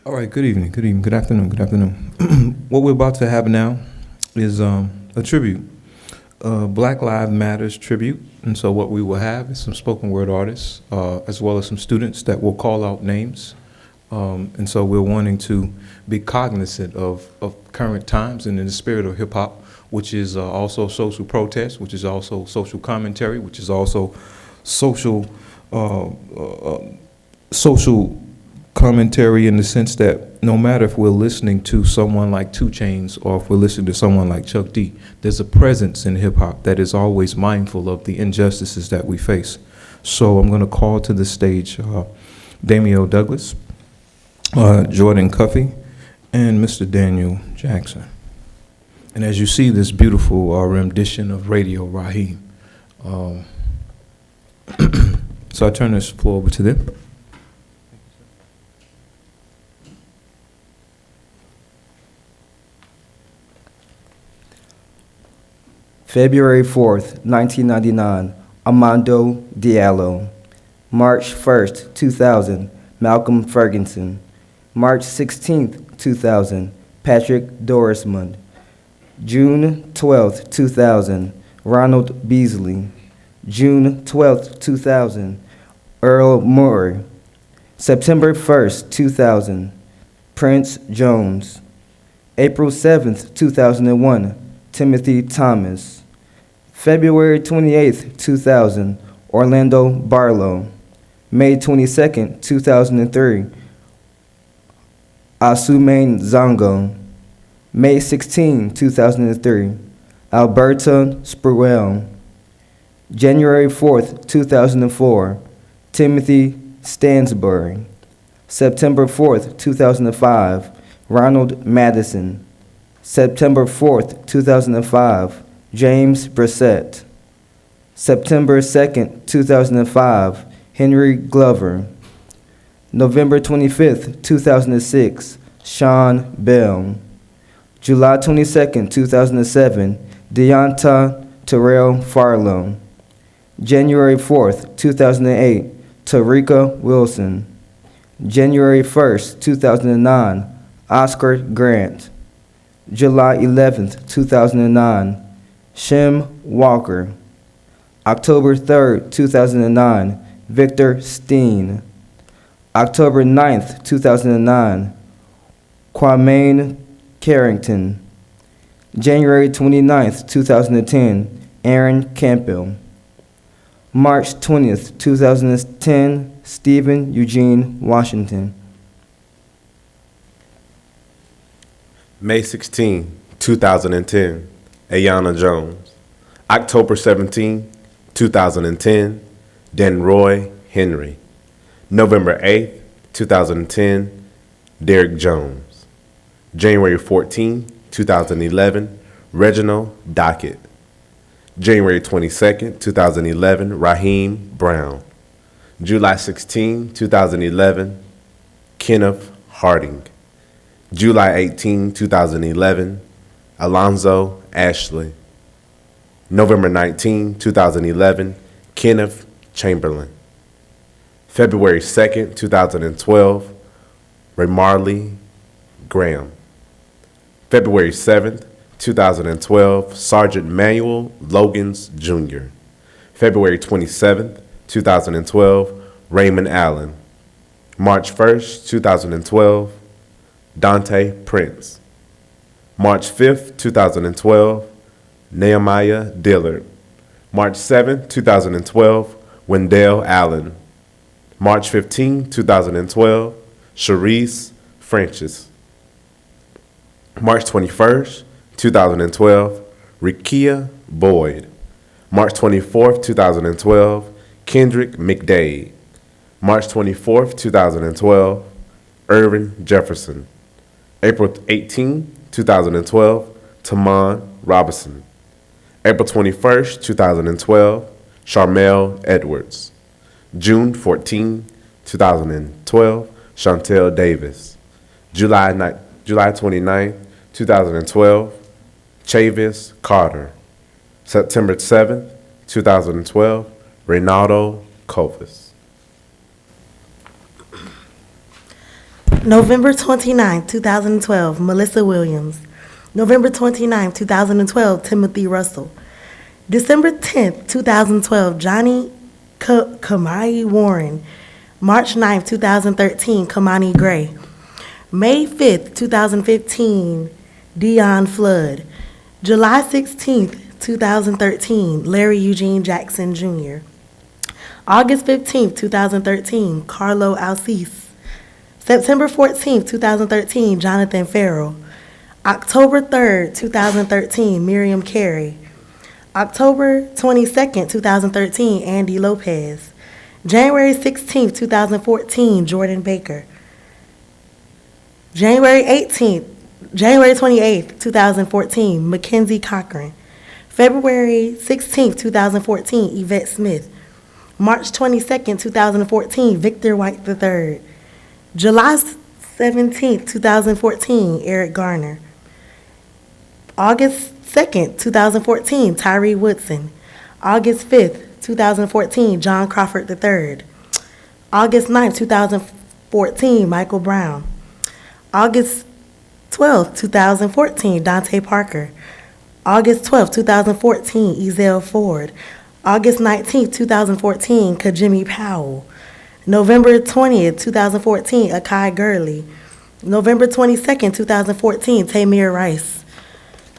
All right, good evening, good afternoon, good afternoon. What we're about to have now is a tribute, Black Lives Matters tribute. And so what we will have is some spoken word artists, as well as some students that will call out names. And so we're wanting to be cognizant of current times and in the spirit of hip hop, which is also social protest, which is also social commentary, which is also social social commentary in the sense that no matter if we're listening to someone like 2 Chainz or if we're listening to someone like Chuck D, there's a presence in hip hop that is always mindful of the injustices that we face. So I'm going to call to the stage Damio Douglas, Jordan Cuffey, and Mr. Daniel Jackson. And as you see this beautiful rendition of Radio Raheem. So I turn this floor over to them. February 4th, 1999, Armando Diallo. March 1st, 2000, Malcolm Ferguson. March 16th, 2000, Patrick Dorismond. June 12th, 2000, Ronald Beasley. June 12th, 2000, Earl Murray. September 1st, 2000, Prince Jones. April 7th, 2001, Timothy Thomas. February 28th, 2000, Orlando Barlow. May 22nd, 2003, Asumain Zongo. May 16, 2003, Alberta Spruell. January 4th, 2004, Timothy Stansbury. September 4th, 2005, Ronald Madison. September 4th, 2005, James Brissett. September 2nd, 2005, Henry Glover. November 25th, 2006, Sean Bell. July 22nd, 2007, Deonta Terrell Farlow. January 4th, 2008, Tarika Wilson. January 1st, 2009, Oscar Grant. July 11th, 2009, Shem Walker. October 3rd, 2009, Victor Steen. October 9th, 2009, Kwame Carrington. January 29th, 2010, Aaron Campbell. March 20th, 2010, Stephen Eugene Washington. May 16, 2010, Ayana Jones. October 17, 2010, Denroy Henry. November 8, 2010, Derek Jones. January 14, 2011, Reginald Dockett. January 22, 2011, Raheem Brown. July 16, 2011, Kenneth Harding. July 18, 2011, Alonzo Ashley. November 19, 2011, Kenneth Chamberlain. February 2nd, 2012, Ramarley Graham. February 7th, 2012, Sergeant Manuel Logans Jr. February 27th, 2012, Raymond Allen. March 1st, 2012, Dante Prince. March 5th, 2012, Nehemiah Dillard. March 7th, 2012, Wendell Allen. March 15, 2012, Sharice Francis. March 21st, 2012, Rikia Boyd. March 24th, 2012, Kendrick McDade. March 24th, 2012, Irvin Jefferson. April 18, 2012, Tamon Robinson. April 21st, 2012, Charmel Edwards. June 14, 2012, Chantel Davis. July 29th, 2012, Chavis Carter. September 7th, 2012, Reynaldo Covas. November 29, 2012, Melissa Williams. November 29, 2012, Timothy Russell. December 10, 2012, Johnny Kamai Warren. March 9, 2013, Kamani Gray. May 5, 2015, Dion Flood. July 16, 2013, Larry Eugene Jackson Jr. August 15, 2013, Carlo Alcis. September 14, 2013, Jonathan Farrell. October 3, 2013, Miriam Carey. October 22, 2013, Andy Lopez. January 16, 2014, Jordan Baker. January 28, 2014, Mackenzie Cochran. February 16, 2014, Yvette Smith. March 22, 2014, Victor White III. July 17, 2014, Eric Garner. August 2nd, 2014, Tyree Woodson. August 5th, 2014, John Crawford III. August 9th, 2014, Michael Brown. August 12th, 2014, Dante Parker. August 12th, 2014, Ezell Ford. August 19th, 2014, Kajimi Powell. November 20th, 2014, Akai Gurley. November 22nd, 2014, Tamir Rice.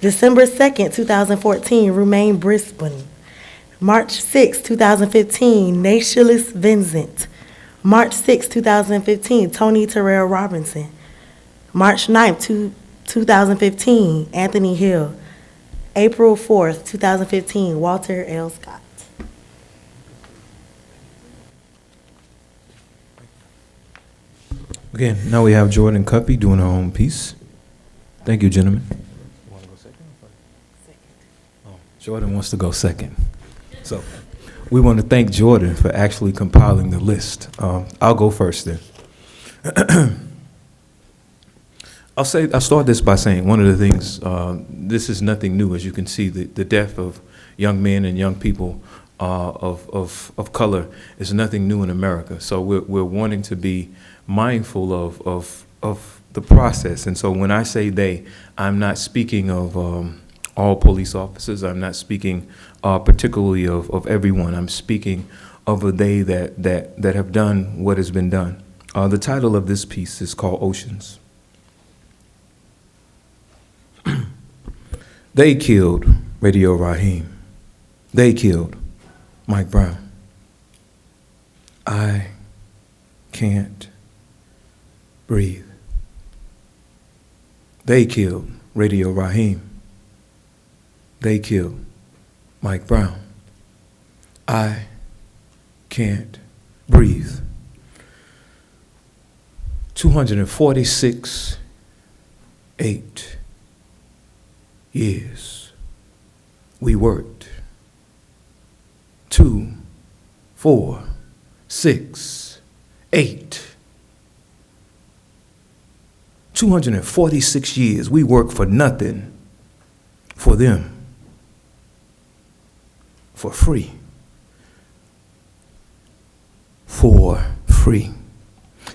December 2nd, 2014, Rumaine Brisbane. March 6, 2015, Naishalis Vincent. March 6, 2015, Tony Terrell Robinson. March 9, 2015, Anthony Hill. April 4th, 2015, Walter L. Scott. Again, now we have Jordan Cuppy doing her own piece. Thank you, gentlemen. Jordan wants to go second. So we want to thank Jordan for actually compiling the list. I'll go first then. I'll start this by saying one of the things, this is nothing new, as you can see, the death of young men and young people of color is nothing new in America. So we're wanting to be mindful of the process. And so when I say they, I'm not speaking of all police officers. I'm not speaking particularly of everyone. I'm speaking of a they that have done what has been done. The title of this piece is called Oceans. They killed Radio Raheem. They killed Mike Brown. I can't breathe. They killed Radio Raheem. They killed Mike Brown. I can't breathe. 246, 8 years we worked. 2, 4, 6, 8. 246 years we worked for nothing, for them, for free. For free.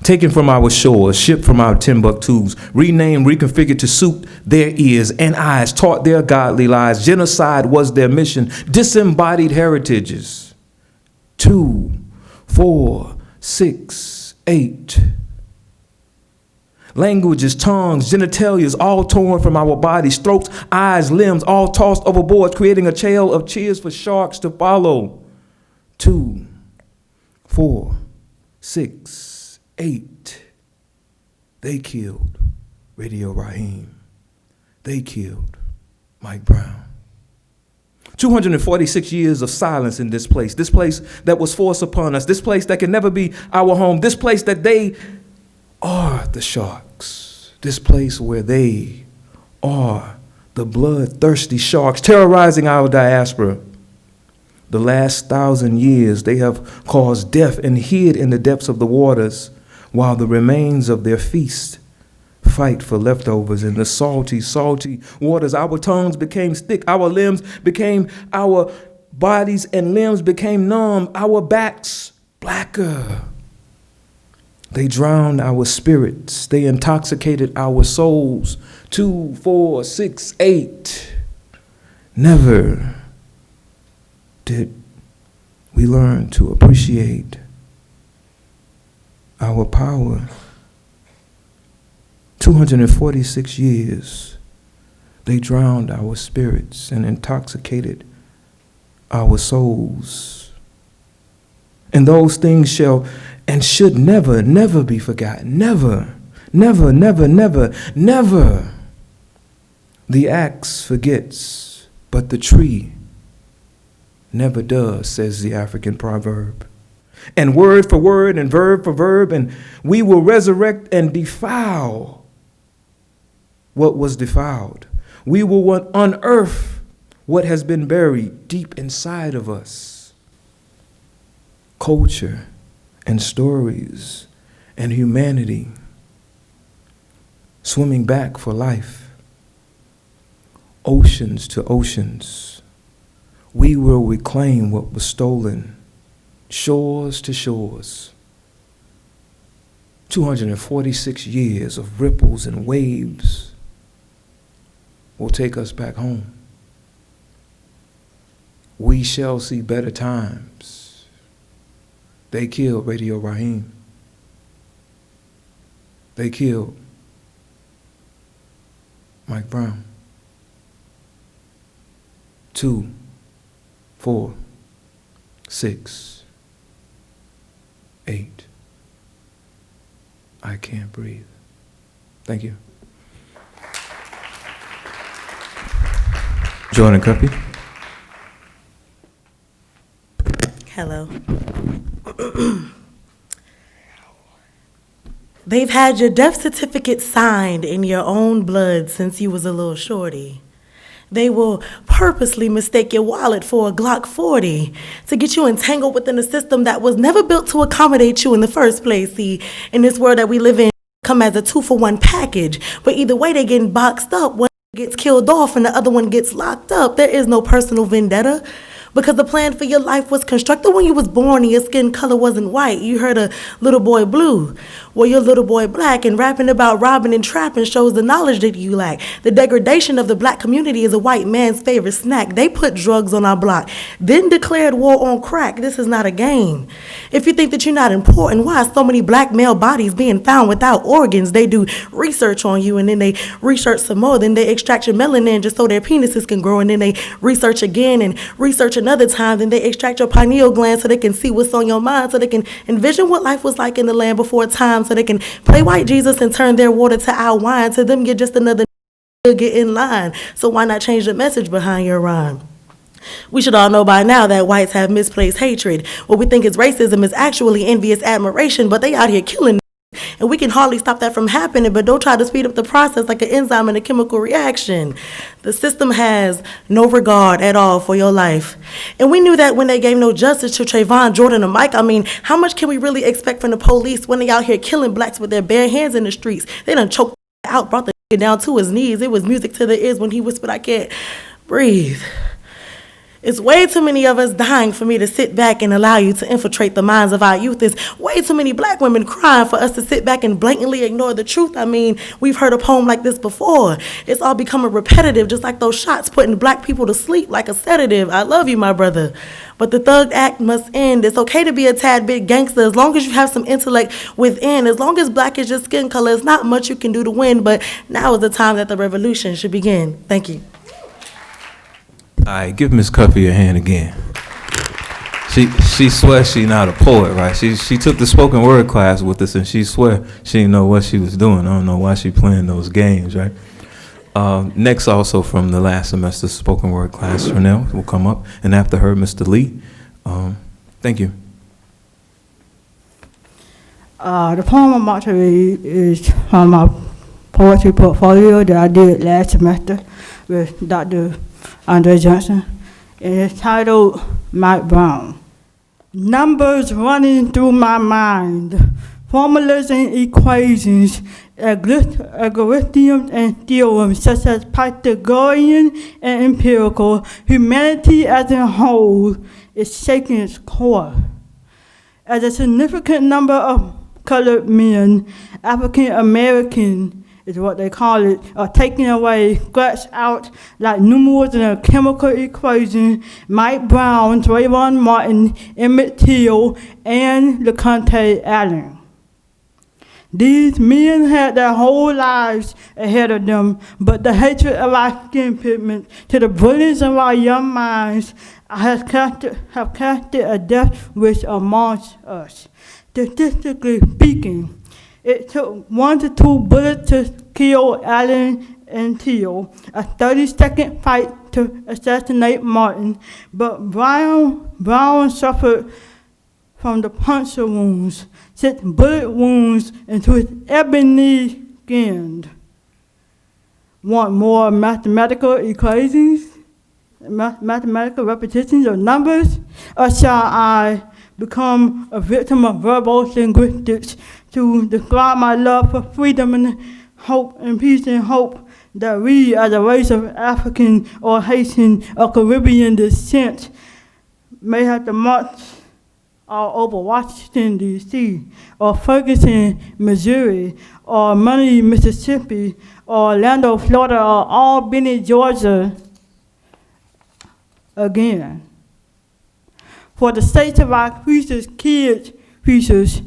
Taken from our shores, shipped from our Timbuktus, renamed, reconfigured to suit their ears and eyes, taught their godly lies. Genocide was their mission, disembodied heritages. 2, 4, 6, 8. Languages, tongues, genitalias, all torn from our bodies, throats, eyes, limbs, all tossed overboard, creating a trail of cheers for sharks to follow. 2, 4, 6, 8. They killed Radio Raheem. They killed Mike Brown. 246 years of silence in this place that was forced upon us, this place that can never be our home, this place that they are the sharks, this place where they are the bloodthirsty sharks terrorizing our diaspora. The last 1,000 years they have caused death and hid in the depths of the waters, while the remains of their feast fight for leftovers in the salty, salty waters. Our tongues became thick, our limbs became, our bodies and limbs became numb, our backs blacker. They drowned our spirits. They intoxicated our souls. 2, 4, 6, 8. Never did we learn to appreciate our power. 246 years, they drowned our spirits and intoxicated our souls. And those things shall and should never, never be forgotten. Never, never, never, never, never. The axe forgets, but the tree never does, says the African proverb. And word for word and verb for verb, and we will resurrect and defile what was defiled. We will unearth what has been buried deep inside of us. Culture and stories and humanity swimming back for life. Oceans to oceans. We will reclaim what was stolen. Shores to shores. 246 years of ripples and waves will take us back home. We shall see better times. They killed Radio Raheem. They killed Mike Brown. 2, 4, 6, 8. I can't breathe. Thank you. Jordan Cuppy. Hello. They've had your death certificate signed in your own blood since you was a little shorty. They will purposely mistake your wallet for a Glock 40 to get you entangled within a system that was never built to accommodate you in the first place. See, in this world that we live in, come as a 2-for-1 package. But either way, they getting boxed up. One gets killed off and the other one gets locked up. There is no personal vendetta. Because the plan for your life was constructed when you was born and your skin color wasn't white. You heard a little boy blue. Well, your little boy black, and rapping about robbing and trapping shows the knowledge that you lack. The degradation of the black community is a white man's favorite snack. They put drugs on our block, then declared war on crack. This is not a game. If you think that you're not important, why are so many black male bodies being found without organs? They do research on you, and then they research some more. Then they extract your melanin just so their penises can grow, and then they research again and research another time. Then they extract your pineal gland so they can see what's on your mind, so they can envision what life was like in the land before time, so they can play white Jesus and turn their water to our wine. To them, you're just another get in line. So why not change the message behind your rhyme? We should all know by now that whites have misplaced hatred. What we think is racism is actually envious admiration, but they out here killing. And we can hardly stop that from happening, but don't try to speed up the process like an enzyme in a chemical reaction. The system has no regard at all for your life. And we knew that when they gave no justice to Trayvon, Jordan, and Mike. I mean, how much can we really expect from the police when they out here killing blacks with their bare hands in the streets? They done choked out, brought the down to his knees. It was music to the ears when he whispered, "I can't breathe." It's way too many of us dying for me to sit back and allow you to infiltrate the minds of our youth. It's way too many black women crying for us to sit back and blatantly ignore the truth. I mean, we've heard a poem like this before. It's all becoming repetitive, just like those shots putting black people to sleep like a sedative. I love you, my brother. But the thug act must end. It's okay to be a tad bit gangster as long as you have some intellect within. As long as black is your skin color, it's not much you can do to win. But now is the time that the revolution should begin. Thank you. All right, give Miss Cuffy a hand again. She swears she not a poet, right? She took the spoken word class with us, and she swear she didn't know what she was doing. I don't know why she playing those games, right? Next, also from the last semester spoken word class, Chanel will come up, and after her, Mr. Lee. Thank you. The poem I'm about to read is from my poetry portfolio that I did last semester with Dr. Andre Johnson. It is titled Mike Brown. Numbers running through my mind, formulas and equations, algorithms and theorems such as Pythagorean and empirical. Humanity as a whole is shaking its core. As a significant number of colored men, African American is what they call it, are taken away, scratched out like numerals in a chemical equation. Mike Brown, Trayvon Martin, Emmett Till, and LeConte Allen. These men had their whole lives ahead of them, but the hatred of our skin pigment to the brilliance of our young minds have casted a death wish amongst us. Statistically speaking, it took 1 to 2 bullets to kill Allen and Till, a 30-second fight to assassinate Martin, but Brown suffered from the puncture wounds, 6 bullet wounds into his ebony skin. Want more mathematical equations? Mathematical repetitions of numbers? Or shall I become a victim of verbal linguistics to describe my love for freedom and hope and peace and hope that we as a race of African or Haitian or Caribbean descent may have to march all over Washington, D.C., or Ferguson, Missouri, or Money, Mississippi, or Orlando, Florida, or Albany, Georgia, again. For the sake of our kids' futures,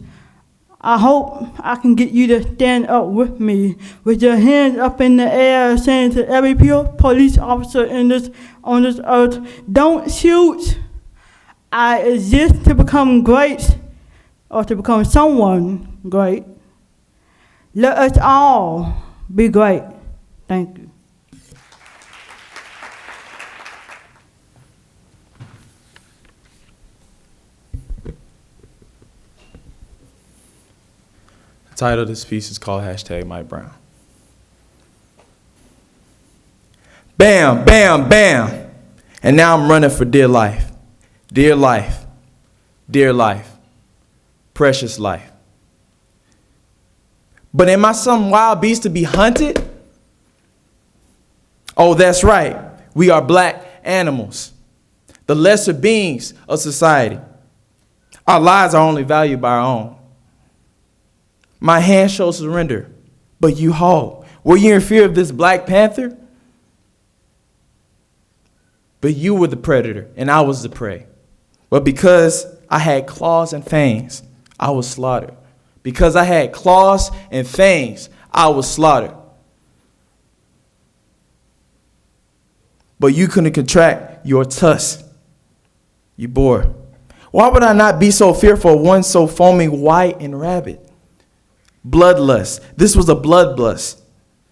I hope I can get you to stand up with me, with your hands up in the air, saying to every police officer on this earth, don't shoot. I exist to become great, or to become someone great. Let us all be great. Thank you. The title of this piece is called #MikeBrown. Bam, bam, bam. And now I'm running for dear life. Dear life. Dear life. Precious life. But am I some wild beast to be hunted? Oh, that's right. We are black animals, the lesser beings of society. Our lives are only valued by our own. My hand shows surrender, but you halt. Were you in fear of this Black Panther? But you were the predator, and I was the prey. But because I had claws and fangs, I was slaughtered. Because I had claws and fangs, I was slaughtered. But you couldn't contract your tusk. You bore. Why would I not be so fearful of one so foaming white and rabid? Bloodlust. This was a bloodlust.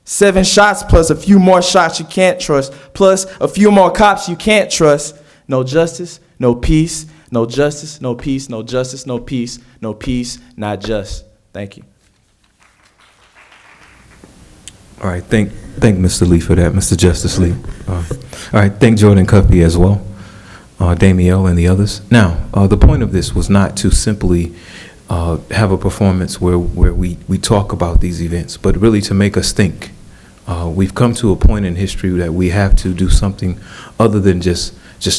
7 shots plus a few more shots you can't trust, plus a few more cops you can't trust. No justice, no peace, no justice, no peace, no justice, no peace, no peace, not just. Thank you. All right, thank Mr. Lee for that, Mr. Justice Lee. All right, thank Jordan Cuffey as well, Damiel and the others. Now, the point of this was not to simply have a performance where we talk about these events, but really to make us think. We've come to a point in history that we have to do something other than just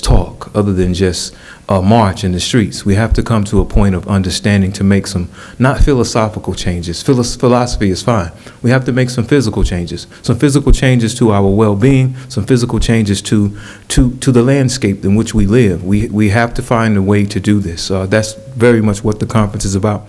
talk, other than just march in the streets. We have to come to a point of understanding to make some, not philosophical changes. Philosophy is fine. We have to make some physical changes to our well-being, some physical changes to the landscape in which we live. We have to find a way to do this. That's very much what the conference is about.